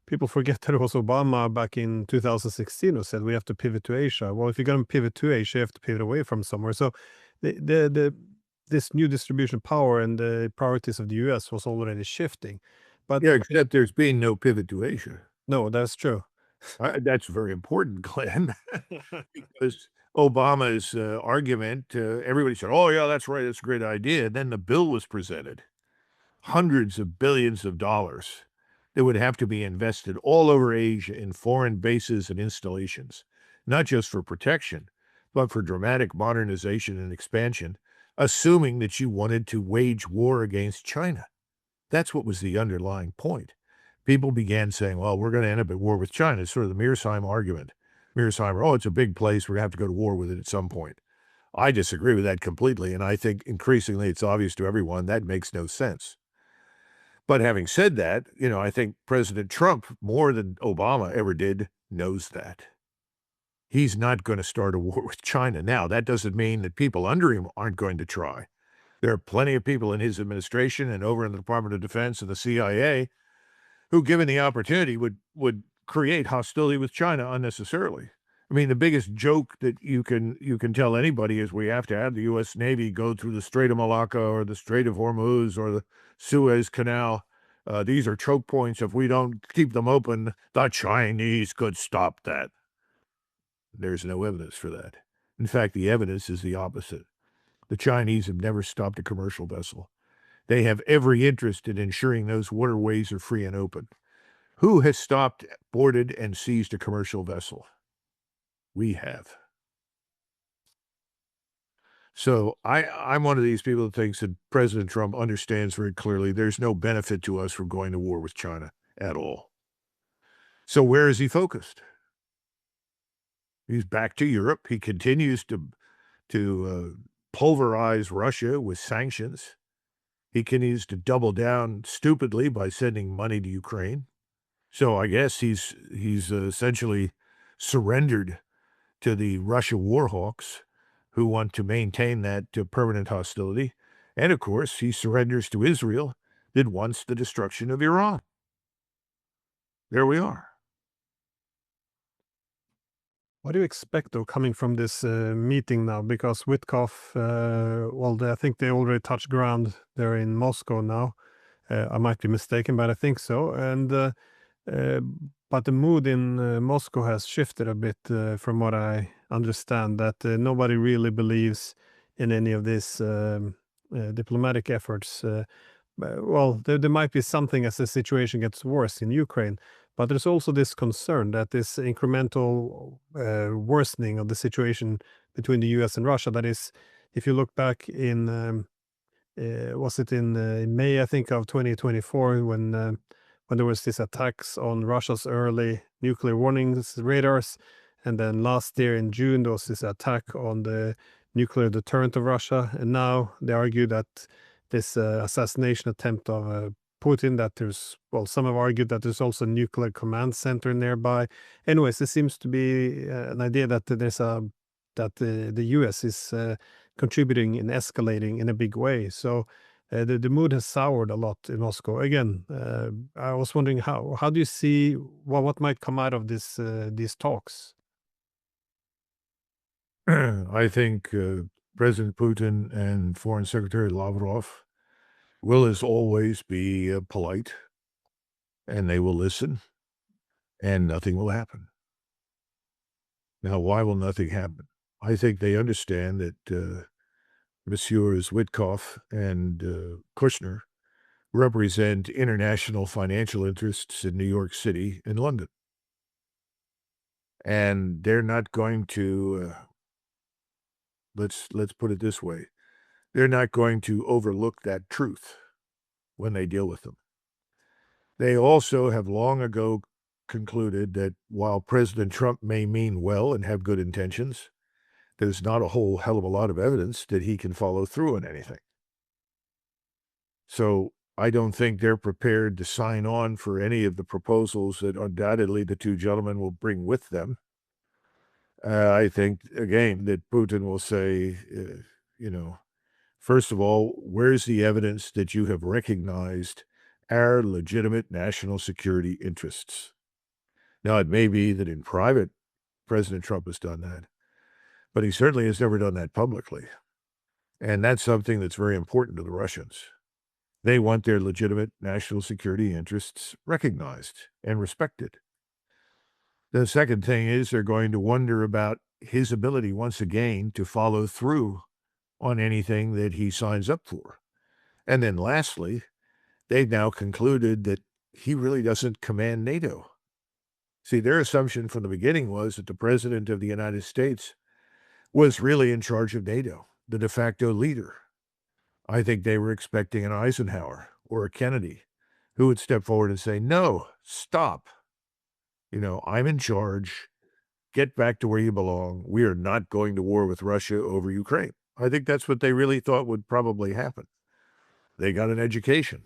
people forget that it was Obama back in 2016 who said we have to pivot to Asia. Well, if you're going to pivot to Asia, you have to pivot away from somewhere. So the this new distribution of power and the priorities of the US was already shifting. But Yeah, except there's been no pivot to Asia. no, that's true. That's very important, Glenn, because Obama's, argument, everybody said, "Oh, yeah, that's right, that's a great idea." Then the bill was presented, hundreds of billions of dollars that would have to be invested all over Asia in foreign bases and installations, not just for protection, but for dramatic modernization and expansion, assuming that you wanted to wage war against China. That's what was the underlying point. People began saying, well, we're going to end up at war with China. It's sort of the Mearsheim argument. Mearsheimer, oh, it's a big place. We're going to have to go to war with it at some point. I disagree with that completely. And I think increasingly it's obvious to everyone that makes no sense. But having said that, I think President Trump, more than Obama ever did, knows that. He's not going to start a war with China. Now, that doesn't mean that people under him aren't going to try. There are plenty of people in his administration and over in the Department of Defense and the CIA who, given the opportunity, would create hostility with China unnecessarily. I mean, the biggest joke that you can tell anybody is we have to have the U.S. Navy go through the Strait of Malacca or the Strait of Hormuz or the Suez Canal. These are choke points. If we don't keep them open, the Chinese could stop that. There's no evidence for that. In fact, the evidence is the opposite. The Chinese have never stopped a commercial vessel. They have every interest in ensuring those waterways are free and open. Who has stopped, boarded, and seized a commercial vessel? We have. So I'm one of these people that thinks that President Trump understands very clearly there's no benefit to us from going to war with China at all. So where is he focused? He's back to Europe. He continues to pulverize Russia with sanctions. He continues to double down stupidly by sending money to Ukraine. So I guess he's essentially surrendered to the Russia war hawks who want to maintain that permanent hostility. And of course, he surrenders to Israel that wants the destruction of Iran. There we are. What do you expect, though, coming from this meeting now? Because Witkoff, well, I think they already touched ground there in Moscow now. I might be mistaken, but I think so. And uh, but the mood in Moscow has shifted a bit, from what I understand. That nobody really believes in any of these diplomatic efforts. Well, there might be something as the situation gets worse in Ukraine, but there's also this concern that this incremental worsening of the situation between the US and Russia, that is, if you look back in, was it in May, I think, of 2024, when there was these attacks on Russia's early nuclear warnings radars, and then last year in June there was this attack on the nuclear deterrent of Russia, and now they argue that this assassination attempt of Putin, that there's, well, some have argued that there's also a nuclear command center nearby. Anyways, there seems to be an idea that the US is contributing and escalating in a big way. So the mood has soured a lot in Moscow. Again, I was wondering how do you see what might come out of this these talks? I think President Putin and Foreign Secretary Lavrov will, as always, be polite, and they will listen, and nothing will happen. Now, why will nothing happen? I think they understand that Messrs. Witkoff and Kushner represent international financial interests in New York City and London. And they're not going to, let's put it this way, they're not going to overlook that truth when they deal with them. They also have long ago concluded that while President Trump may mean well and have good intentions, there's not a whole hell of a lot of evidence that he can follow through on anything. So I don't think they're prepared to sign on for any of the proposals that undoubtedly the two gentlemen will bring with them. I think, again, that Putin will say, first of all, where's the evidence that you have recognized our legitimate national security interests? Now, it may be that in private, President Trump has done that, but he certainly has never done that publicly. And that's something that's very important to the Russians. They want their legitimate national security interests recognized and respected. The second thing is they're going to wonder about his ability once again to follow through on anything that he signs up for. And then lastly, they've now concluded that he really doesn't command NATO. See, their assumption from the beginning was that the president of the United States was really in charge of NATO, the de facto leader. I think they were expecting an Eisenhower or a Kennedy who would step forward and say, no, stop. I'm in charge. Get back to where you belong. We are not going to war with Russia over Ukraine. I think that's what they really thought would probably happen. They got an education.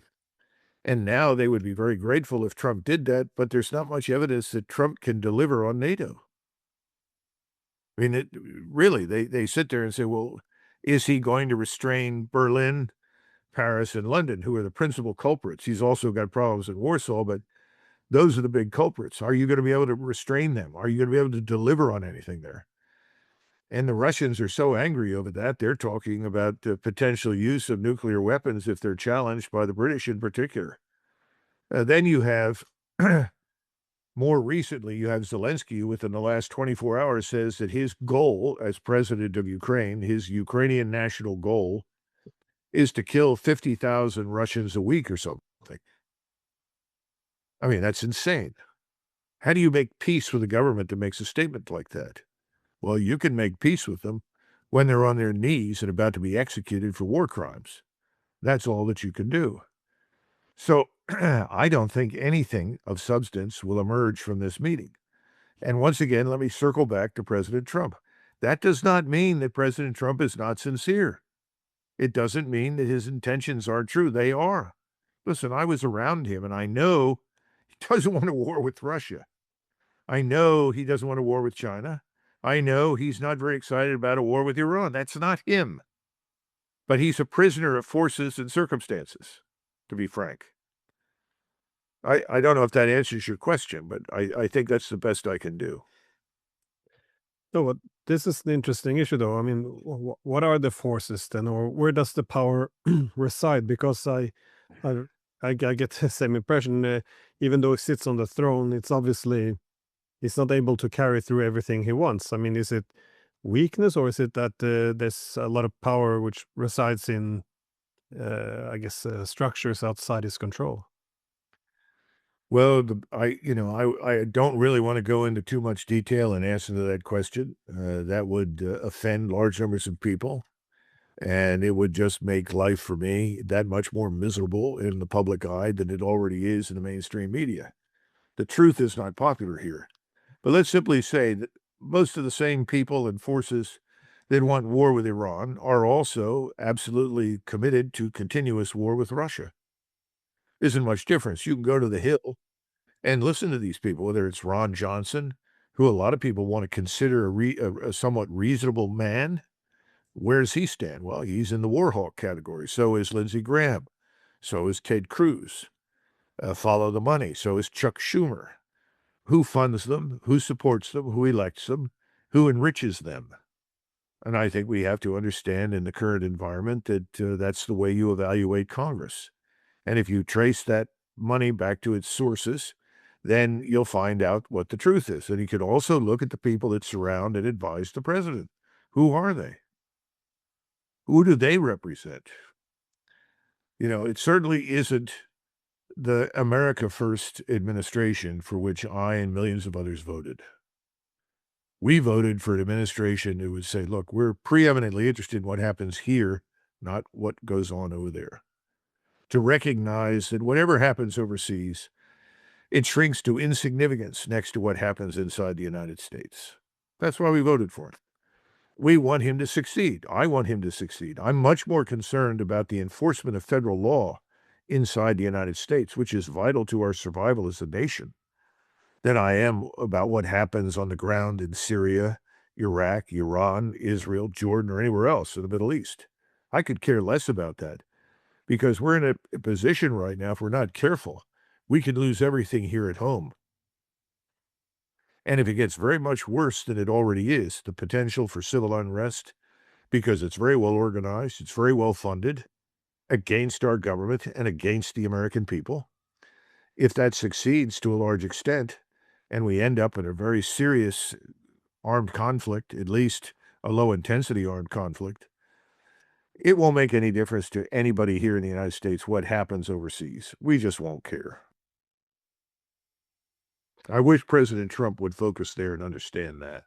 And now they would be very grateful if Trump did that, but there's not much evidence that Trump can deliver on NATO. I mean, really, they sit there and say, well, is he going to restrain Berlin, Paris, and London, who are the principal culprits? He's also got problems in Warsaw, but those are the big culprits. Are you going to be able to restrain them? Are you going to be able to deliver on anything there? And the Russians are so angry over that, they're talking about the potential use of nuclear weapons if they're challenged by the British in particular. Then you have, more recently, you have Zelensky, who within the last 24 hours says that his goal as president of Ukraine, his Ukrainian national goal, is to kill 50,000 Russians a week or something. I mean, that's insane. How do you make peace with a government that makes a statement like that? Well, you can make peace with them when they're on their knees and about to be executed for war crimes. That's all that you can do. So I don't think anything of substance will emerge from this meeting. And once again, let me circle back to President Trump. That does not mean that President Trump is not sincere. It doesn't mean that his intentions aren't true. They are. Listen, I was around him, and I know he doesn't want a war with Russia. I know he doesn't want a war with China. I know he's not very excited about a war with Iran. That's not him. But he's a prisoner of forces and circumstances, to be frank. I don't know if that answers your question, but I think that's the best I can do. No, but this is an interesting issue, though. I mean, what are the forces then, or where does the power reside? Because I, I get the same impression. Even though he sits on the throne, it's obviously he's not able to carry through everything he wants. I mean, is it weakness, or is it that there's a lot of power which resides in, I guess, structures outside his control? Well, I don't really want to go into too much detail in answer to that question. That would offend large numbers of people, and it would just make life for me that much more miserable in the public eye than it already is in the mainstream media. The truth is not popular here. But let's simply say that most of the same people and forces that want war with Iran are also absolutely committed to continuous war with Russia. Isn't much difference. You can go to the Hill and listen to these people, whether it's Ron Johnson, who a lot of people want to consider a somewhat reasonable man. Where does he stand? Well, he's in the war hawk category. So is Lindsey Graham. So is Ted Cruz. Follow the money. So is Chuck Schumer. Who funds them? Who supports them? Who elects them? Who enriches them? And I think we have to understand in the current environment that that's the way you evaluate Congress. And if you trace that money back to its sources, then you'll find out what the truth is. And you can also look at the people that surround and advise the president. Who are they? Who do they represent? It certainly isn't the America First administration for which I and millions of others voted. We voted for an administration who would say, look, we're preeminently interested in what happens here, not what goes on over there. To recognize that whatever happens overseas, it shrinks to insignificance next to what happens inside the United States. That's why we voted for him. We want him to succeed. I want him to succeed. I'm much more concerned about the enforcement of federal law inside the United States, which is vital to our survival as a nation, than I am about what happens on the ground in Syria, Iraq, Iran, Israel, Jordan, or anywhere else in the Middle East. I could care less about that because we're in a position right now, if we're not careful, we could lose everything here at home. And if it gets very much worse than it already is, the potential for civil unrest, because it's very well organized, it's very well funded against our government and against the American people. If that succeeds to a large extent, and we end up in a very serious armed conflict, at least a low intensity armed conflict, it won't make any difference to anybody here in the United States what happens overseas. We just won't care. I wish President Trump would focus there and understand that.